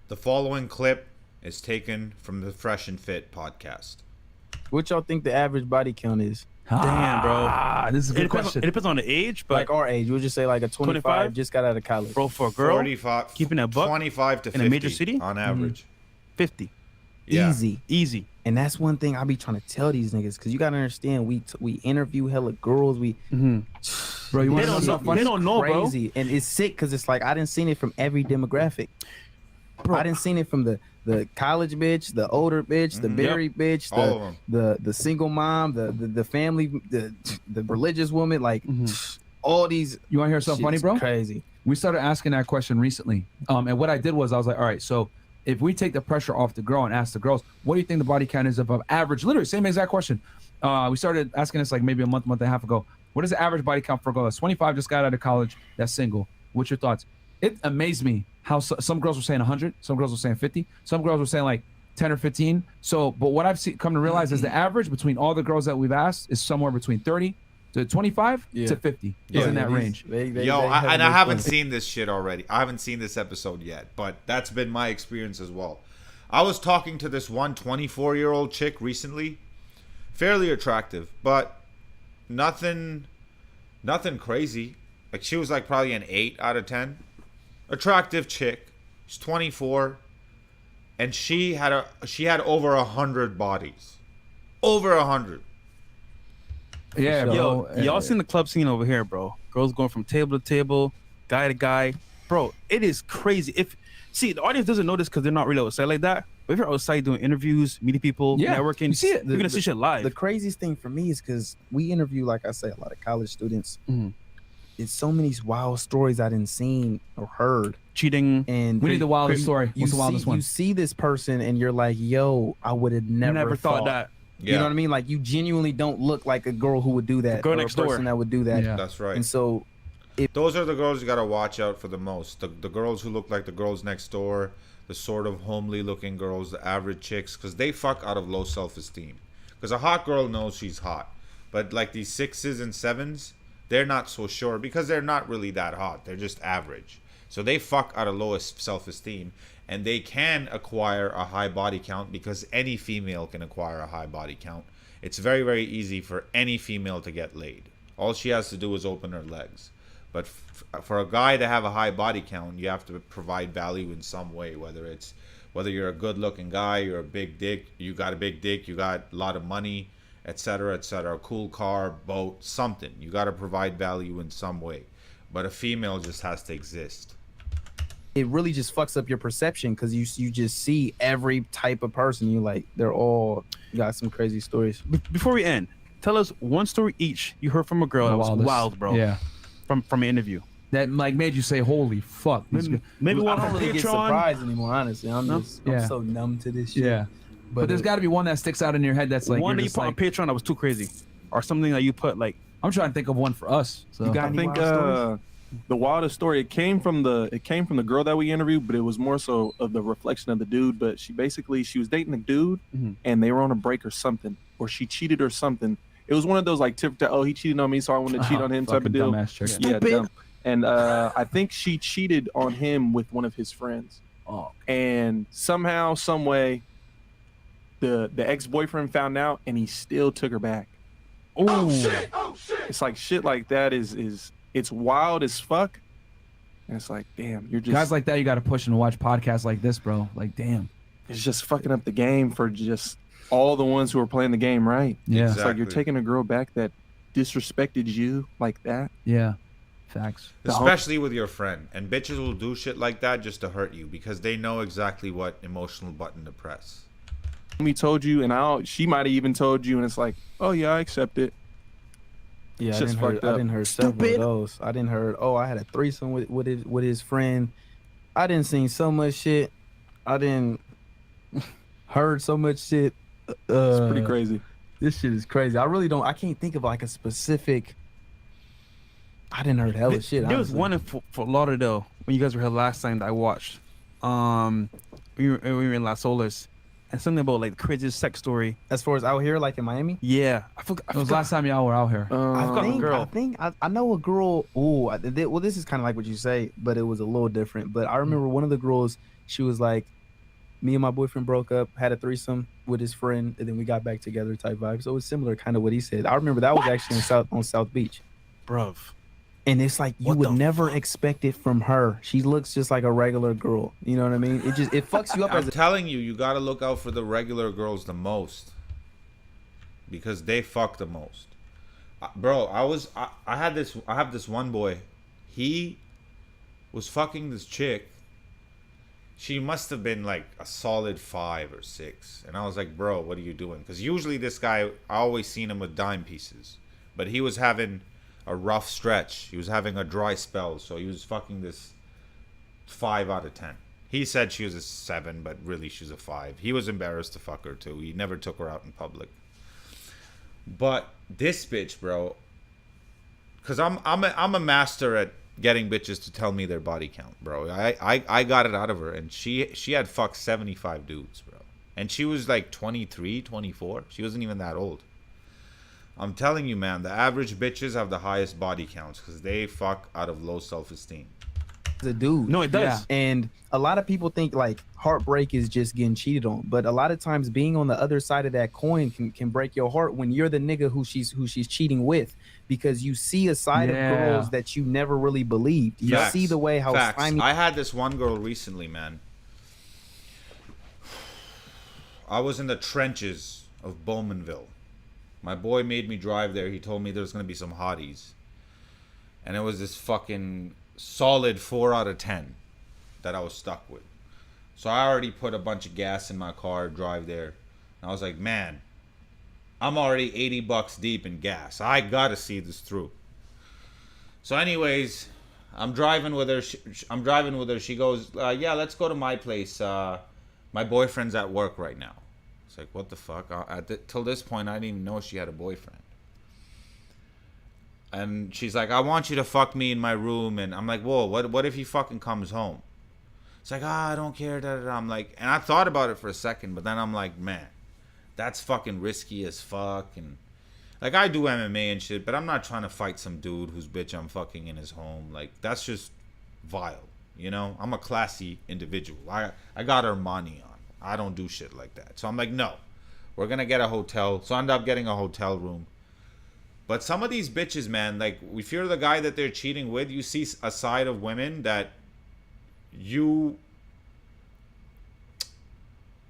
The following clip is taken from the Fresh and Fit podcast. What y'all think the average body count is? Damn, bro. This is a good It question. depends on the age, but Like our age, we'll just say like a 25, 25? just got out of college. bro, for a girl, 45, keeping a buck 25 to in 50 a major city? on average. 50. Yeah. Easy. And that's one thing I be trying to tell these niggas, because you got to understand, we interview hella girls. Bro, you They want to know don't know. something funny? They don't know, bro. Crazy. And it's sick because it's like I didn't seen it from every demographic. I didn't seen it from the college bitch, the older bitch, the married bitch, All of the single mom, the family, the religious woman, like all these. You want to hear something funny, shit's bro? Crazy. We started asking that question recently. And what I did was I was like, all right, so if we take the pressure off the girl and ask the girls, what do you think the body count is of an average? Literally, same exact question. We started asking this like maybe a month and a half ago. What is the average body count for a girl that's 25, just got out of college, that's single? What's your thoughts? It amazed me how some girls were saying 100, some girls were saying 50, some girls were saying like 10 or 15. So, but what I've come to realize is the average between all the girls that we've asked is somewhere between 30 to 25 to 50. Is in that range. I haven't seen this shit already. I haven't seen this episode yet, but that's been my experience as well. I was talking to this one 24-year-old chick recently, fairly attractive, but nothing crazy. Like she was like probably an 8 out of 10. Attractive chick. She's 24, and she had over 100 bodies, over 100. Yeah, Yo, bro. y'all seen the club scene over here, bro? Girls going from table to table, guy to guy. Bro, it is crazy. See, the audience doesn't know this because they're not really outside like that. But if you're outside doing interviews, meeting people, Yeah, networking, you see it. you're going to see shit live. The craziest thing for me is because we interview, like I say, a lot of college students. It's so many wild stories I didn't seen or heard. Cheating. And We need the wildest story. You What's the wildest see, one? You see this person and you're like, yo, I would have never thought that. Yeah, You know what I mean? Like you genuinely don't look like a girl who would do that. girl or next a person door. that would do that. Yeah. that's right. And so Those are the girls you gotta watch out for the most. The girls who look like the girls next door, the sort of homely looking girls, the average chicks, because they fuck out of low self-esteem. Because a hot girl knows she's hot, but like these 6s and 7s, they're not so sure because they're not really that hot. They're just average. So they fuck out of lowest self-esteem, and they can acquire a high body count because any female can acquire a high body count. It's very, very easy for any female to get laid. All she has to do is open her legs. But for a guy to have a high body count, you have to provide value in some way, whether you're a good-looking guy, you're a big dick, you got a big dick, you got a lot of money, etc., etc., a cool car, boat, something. You got to provide value in some way. But a female just has to exist. it really just fucks up your perception because you just see every type of person. You like they're all got some crazy stories. Before we end, tell us one story each you heard from a girl that was wild, bro. Yeah. From an interview. That like made you say, "Holy fuck!" Maybe I one don't on really get Patreon. surprised anymore, honestly. I'm so numb to this shit. Yeah, but there's got to be one that sticks out in your head that's like One you're that you just put on like, Patreon that was too crazy, or something that you put like. I'm trying to think of one for us. So. You got I any think wild stories? the wildest story it came from the girl that we interviewed, but it was more so of the reflection of the dude. But she was dating a dude, and they were on a break or something, or she cheated or something. It was one of those like he cheated on me, so I want to cheat on him type of deal. Dumbass chick. Yeah, dumb. And I think she cheated on him with one of his friends. Oh, And somehow, some way, the ex-boyfriend found out, and he still took her back. oh, It's like shit like that is it's wild as fuck. And it's like, damn, you're just guys like that, you got to push and watch podcasts like this, bro. Like, damn. it's just fucking up the game for just all the ones who are playing the game right. Yeah, It's like you're Exactly. taking a girl back that disrespected you like that. yeah, facts. Especially with your friend. And bitches will do shit like that just to hurt you because they know exactly what emotional button to press. We told you, and she might have even told you, and it's like, oh yeah, I accept it. Yeah, I Shit's didn't, heard, fucked I up. didn't heard several of those. I didn't heard. Oh, I had a threesome with his friend. I didn't seen so much shit. I didn't heard so much shit. It's pretty crazy. This shit is crazy. I can't think of like a specific. I didn't heard hella shit. There was honestly. one in Fort Lauderdale when you guys were here last time that I watched. We were in Las Olas, and something about like the craziest sex story. As far as out here, like in Miami. Yeah, I forgot. It was last time y'all were out here. girl. I think I know a girl. Well, this is kind of like what you say, but it was a little different. But I remember one of the girls. She was like, me and my boyfriend broke up, had a threesome with his friend, and then we got back together type vibe. So it was similar, kind of what he said. I remember that was actually on South Beach. Bruv. And it's like you What would the never fuck? expect it from her. She looks just like a regular girl. You know what I mean? It fucks you up as I'm a telling you, you gotta look out for the regular girls the most, because they fuck the most. Bro, I have this one boy. He was fucking this chick. She must have been like a solid 5 or 6, and I was like, bro, what are you doing? Because usually this guy, I always seen him with dime pieces, but he was having a rough stretch. He was having a dry spell, so he was fucking this 5 out of 10. He said she was a 7, but really she's a 5. He was embarrassed to fuck her too. He never took her out in public. But this bitch, bro, because I'm a master at getting bitches to tell me their body count, bro. I got it out of her, and she had fucked 75 dudes, bro. And she was like 23, 24. She wasn't even that old. I'm telling you, man, the average bitches have the highest body counts because they fuck out of low self-esteem. dude. No, it does. Yeah. And a lot of people think like heartbreak is just getting cheated on, but a lot of times being on the other side of that coin can break your heart when you're the nigga who she's cheating with, because you see a side of girls that you never really believed. You Facts. see the way how Facts. slimy. I had this one girl recently, man. I was in the trenches of Bowmanville. My boy made me drive there. He told me there's gonna be some hotties, and it was this fucking solid 4 out of 10 that I was stuck with. So I already put a bunch of gas in my car, drive there. And I was like, man, I'm already $80 deep in gas. I gotta see this through. So anyways, I'm driving with her. She goes, yeah, let's go to my place. My boyfriend's at work right now. It's like, what the fuck? Till this point, I didn't even know she had a boyfriend. And she's like, I want you to fuck me in my room. And I'm like, whoa, what if he fucking comes home? It's like, I don't care. Da, da, da. I'm like, and I thought about it for a second, but then I'm like, man, that's fucking risky as fuck. And like, I do MMA and shit, but I'm not trying to fight some dude whose bitch I'm fucking in his home. Like, that's just vile, you know? I'm a classy individual. I got Armani on. I don't do shit like that. So I'm like, no, we're gonna get a hotel. So I end up getting a hotel room. But some of these bitches, man, like, if you're the guy that they're cheating with, you see a side of women that you,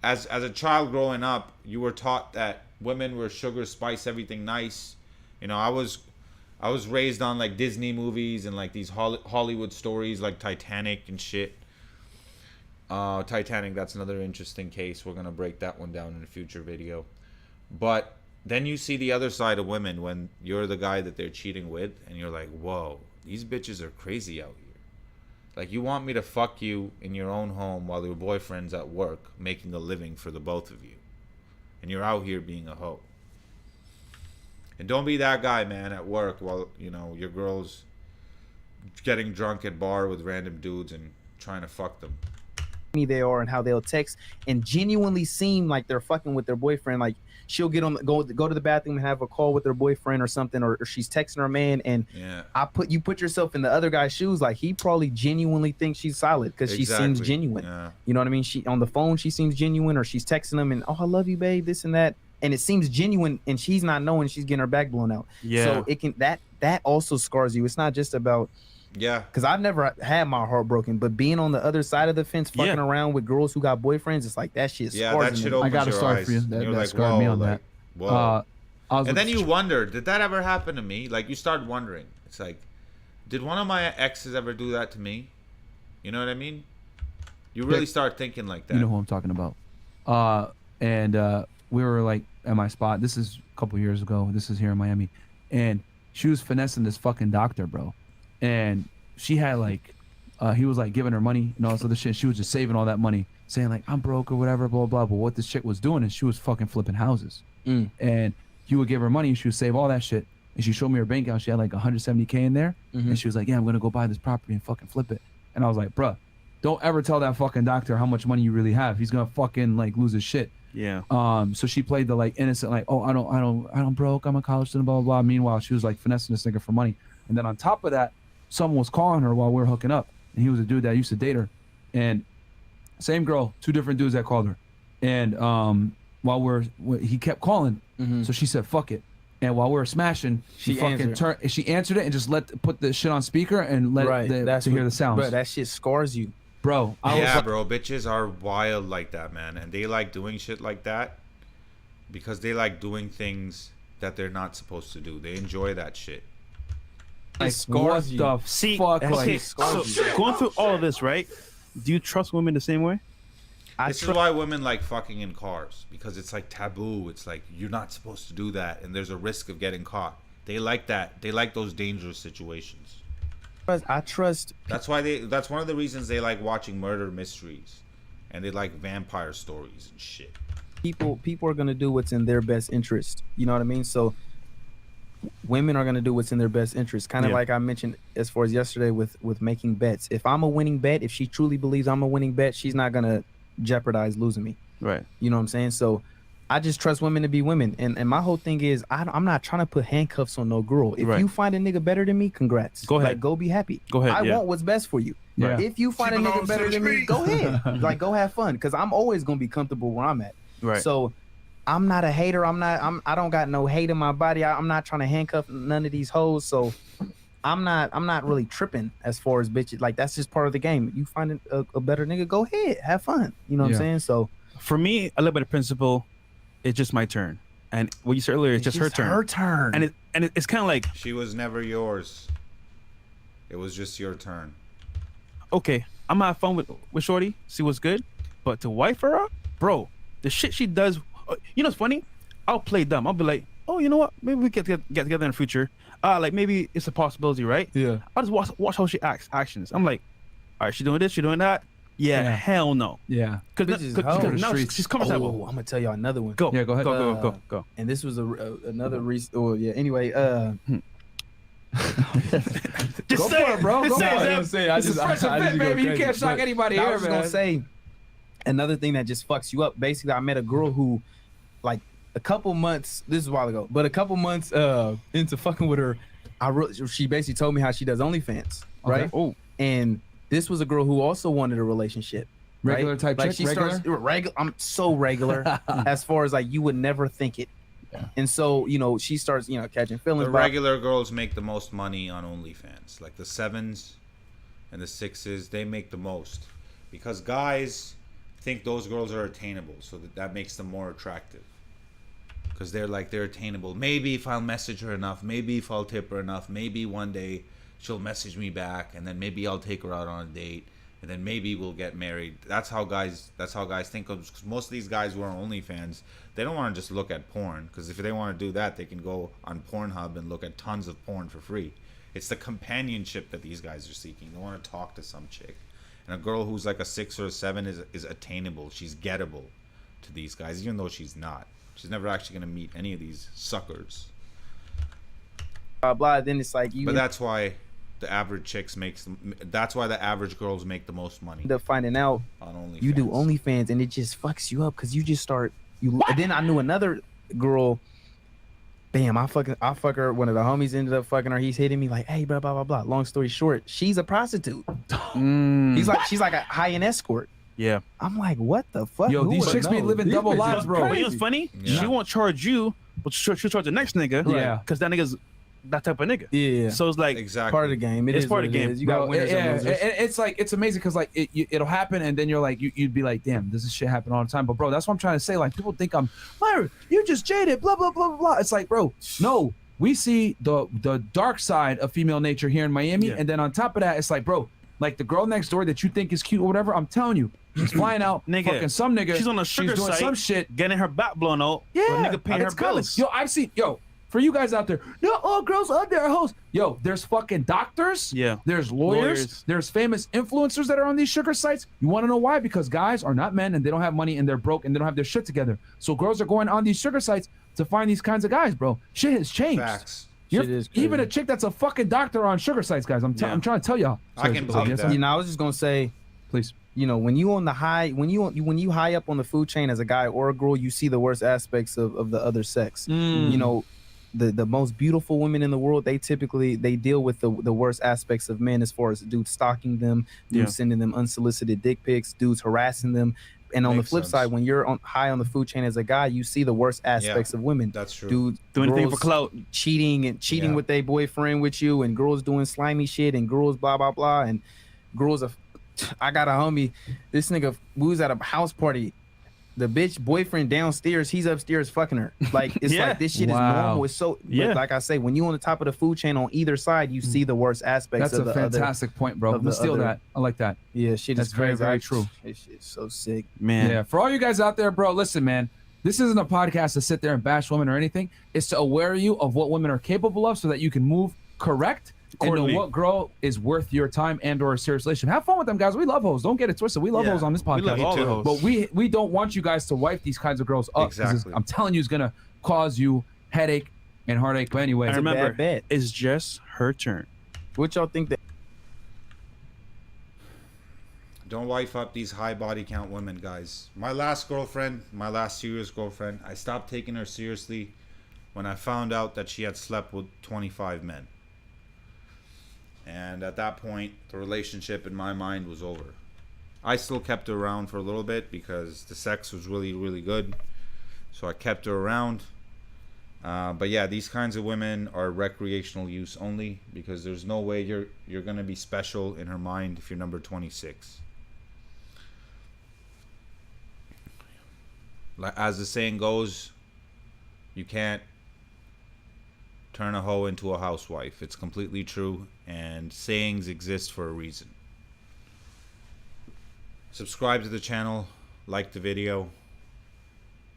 as a child growing up, you were taught that women were sugar, spice, everything nice. You know, I was raised on like Disney movies and like these Hollywood stories like Titanic and shit. Titanic, that's another interesting case. We're gonna break that one down in a future video. But then you see the other side of women when you're the guy that they're cheating with, and you're like, whoa, these bitches are crazy out here. Like, you want me to fuck you in your own home while your boyfriend's at work making a living for the both of you, and you're out here being a hoe. And don't be that guy, man, at work while, you know, your girl's getting drunk at bar with random dudes and trying to fuck them. They are and how they'll text and genuinely seem like they're fucking with their boyfriend. Like, she'll get on go to the bathroom and have a call with her boyfriend or something, or she's texting her man, and Yeah. you put yourself in the other guy's shoes. Like, he probably genuinely thinks she's solid because she seems Exactly. genuine. Yeah. You know what I mean? She on the phone, she seems genuine, or she's texting him and, oh, I love you, babe, this and that, and it seems genuine, and she's not knowing she's getting her back blown out. Yeah. So it can that also scars you. It's not just about, Yeah. because I've never had my heart broken, but being on the other side of the fence, fucking around with girls who got boyfriends, it's like that shit. Yeah, scars that me. shit I opens got a your story eyes. for you And that- you're that like, scarred me whoa, on like, that. whoa. I was And with- then you wonder, did that ever happen to me? Like, you start wondering. It's like, did one of my exes ever do that to me? You know what I mean? You really start thinking like that. You know who I'm talking about. And we were like at my spot. This is a couple years ago. This is here in Miami. And she was finessing this fucking doctor, bro. And she had like, he was like giving her money and all this other shit. She was just saving all that money, saying like, I'm broke or whatever, blah, blah, blah. But what this chick was doing is she was fucking flipping houses. And he would give her money. She would save all that shit. And she showed me her bank account. She had like 170K in there. And she was like, yeah, I'm going to go buy this property and fucking flip it. And I was like, bruh, don't ever tell that fucking doctor how much money you really have. He's going to fucking like lose his shit. Yeah. So she played the like innocent, like, oh, I don't broke. I'm a college student, blah, blah, blah. Meanwhile, she was like finessing this nigga for money. And then on top of that, someone was calling her while we were hooking up. And he was a dude that used to date her. And same girl, 2 different dudes that called her, and he kept calling, so she said fuck it, and while we were smashing, she answered it and just put the shit on speaker and let to hear the sounds. Bro, that shit scars you, bro. Bro, bitches are wild like that, man, and they like doing shit like that because they like doing things that they're not supposed to do. They enjoy that shit. Like, scars what you. the See, fuck? okay, Like, so going through all of this, right? Do you trust women the same way? This is why women like fucking in cars, because it's like taboo. It's like you're not supposed to do that, and there's a risk of getting caught. They like that. They like those dangerous situations. I trust. That's why that's one of the reasons they like watching murder mysteries, and they like vampire stories and shit. People are gonna do what's in their best interest. You know what I mean? So women are gonna do what's in their best interest. Kind of like I mentioned as far as yesterday with making bets. If I'm a winning bet, if she truly believes I'm a winning bet, she's not gonna jeopardize losing me. Right. You know what I'm saying? So I just trust women to be women. And my whole thing is I'm not trying to put handcuffs on no girl. If you find a nigga better than me, congrats. Go ahead. Like, go be happy. Go ahead. I want what's best for you. Yeah. If you find a nigga better than me, go ahead. Like, go have fun. Cause I'm always gonna be comfortable where I'm at. Right. So I'm not a hater. I don't got no hate in my body. I'm not trying to handcuff none of these hoes. So I'm not really tripping as far as bitches. Like, that's just part of the game. You find a better nigga, go ahead, have fun. You know what I'm saying? So for me, I live by the principle, it's just my turn. And what you said earlier, it's just her turn. Her turn. And it's kind of like, She was never yours. It was just your turn. okay, I'm gonna have fun with Shorty, see what's good, but to wife her up, bro, the shit she does, you know what's funny? I'll play dumb. I'll be like, oh, you know what? Maybe we get together in the future. Like, maybe it's a possibility, right? Yeah. I'll just watch how she actions. I'm like, all right, she doing this, she doing that. Yeah, hell no. Yeah. Because Bitches, now streets. she's comfortable. Oh, I'm gonna tell y'all another one. Go. Yeah, go ahead. Go. And this was another reason. Oh yeah. Anyway, Just Go say for it, bro. Just Go say for it, it. Zeb. This is fresh fit, baby. You can't shock anybody I here, was just man. gonna say another thing that just fucks you up. Basically, I met a girl who, like, a couple months. This is a while ago, but a couple months into fucking with her, she basically told me how she does OnlyFans, right? Oh, And this was a girl who also wanted a relationship. Regular right? type like chick? she Regular? starts regular. I'm so regular as far as like you would never think it. Yeah. And so, you know, she starts, you know, catching feelings. The about- regular girls make the most money on OnlyFans. Like the 7s and the 6s, they make the most. Because guys think those girls are attainable, so that makes them more attractive. Because they're attainable. Maybe if I'll message her enough, maybe if I'll tip her enough, maybe one day she'll message me back, and then maybe I'll take her out on a date, and then maybe we'll get married. That's how guys think of. Cause most of these guys who are on OnlyFans, they don't want to just look at porn. Because if they want to do that, they can go on Pornhub and look at tons of porn for free. It's the companionship that these guys are seeking. They want to talk to some chick, and a girl who's like a 6 or a 7 is attainable. She's gettable to these guys, even though she's not. She's never actually gonna meet any of these suckers. blah blah. Then it's like you But that's why the average chicks that's why the average girls make the most money end up finding out on OnlyFans. you do OnlyFans, and it just fucks you up because you just start you. And then I knew another girl. Bam! I fuck her. One of the homies ended up fucking her. He's hitting me like, "Hey, blah blah blah blah." Long story short, she's a prostitute. She's like a high-end escort. yeah. I'm like, what the fuck? Yo, Who these would chicks be know? living These double bitches- lives, bro. You know what's funny? Yeah. She won't charge you, but she'll charge the next nigga. Yeah. Because that nigga's that type of nigga. Yeah, So it's like, Exactly. part of the game. It's is part what of the it game. is. You got Bro, winners yeah, and losers. it's like it's amazing because like it'll happen and then you're like you'd be like, damn, this is shit happen all the time. But bro, that's what I'm trying to say. Like people think I'm Myra, you're just jaded, blah blah blah blah blah. It's like, bro, no, we see the dark side of female nature here in Miami, Yeah. and then on top of that, it's like, bro, like the girl next door that you think is cute or whatever. I'm telling you, she's flying out, Nigga, fucking some nigga. she's on a sugar she's doing site, some shit. getting her back blown out. Yeah, but nigga paying her it's coming. bills. Yo, I've seen for you guys out there. No, all girls out there are hoes. Yo, there's fucking doctors. Yeah. There's lawyers. Lawyers. There's famous influencers that are on these sugar sites. You want to know why? Because guys are not men and they don't have money and they're broke and they don't have their shit together. So girls are going on these sugar sites to find these kinds of guys, bro. Shit has changed. Facts. Shit is Even a crazy. chick that's a fucking doctor on sugar sites, guys. I'm trying to tell y'all. I can believe yes, that. You know, I was just gonna say, Please. you know, when you on the high, when you high up on the food chain as a guy or a girl, you see the worst aspects of the other sex. Mm. You know, the most beautiful women in the world, they typically they deal with the worst aspects of men, as far as dudes stalking them, dudes Yeah. sending them unsolicited dick pics, dudes harassing them. And on Makes the flip sense. side, when you're high on the food chain as a guy, you see the worst aspects of women. That's true. Dudes Do anything for girls clout. cheating Yeah. with their boyfriend with you, and girls doing slimy shit, and girls blah blah blah, and girls are. I got a homie. This nigga, we was at a house party. The bitch boyfriend downstairs, he's upstairs fucking her. Like it's Yeah. like this shit Wow. is normal. It's so Yeah. but like I say, when you on the top of the food chain on either side, you see the worst aspects That's of a the other. fantastic point, bro. of the Let's steal other- that. I like that. Yeah, shit That's is very, crazy. very true. This shit's so sick. Man. Yeah, for all you guys out there, bro, listen, man. This isn't a podcast to sit there and bash women or anything. It's to aware you of what women are capable of so that you can move correct and know Accordingly. what girl is worth your time and or a serious relation. Have fun with them, guys. We love hoes. Don't get it twisted. We love Yeah. hoes on this podcast. We love all the hoes. But we don't want you guys to wipe these kinds of girls up. 'Cause Exactly. I'm telling you, it's gonna cause you headache and heartache. But anyway, And a bad remember, bet. it's just her turn. What y'all think that Don't wife up these high body count women, guys. My last girlfriend, my last serious girlfriend, I stopped taking her seriously when I found out that she had slept with 25 men. And at that point, the relationship in my mind was over. I still kept her around for a little bit because the sex was really, really good. So I kept her around. But yeah, these kinds of women are recreational use only, because there's no way you're gonna be special in her mind if you're number 26. Like, as the saying goes, you can't turn a hoe into a housewife. It's completely true, and sayings exist for a reason. Subscribe to the channel, like the video,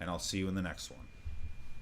and I'll see you in the next one.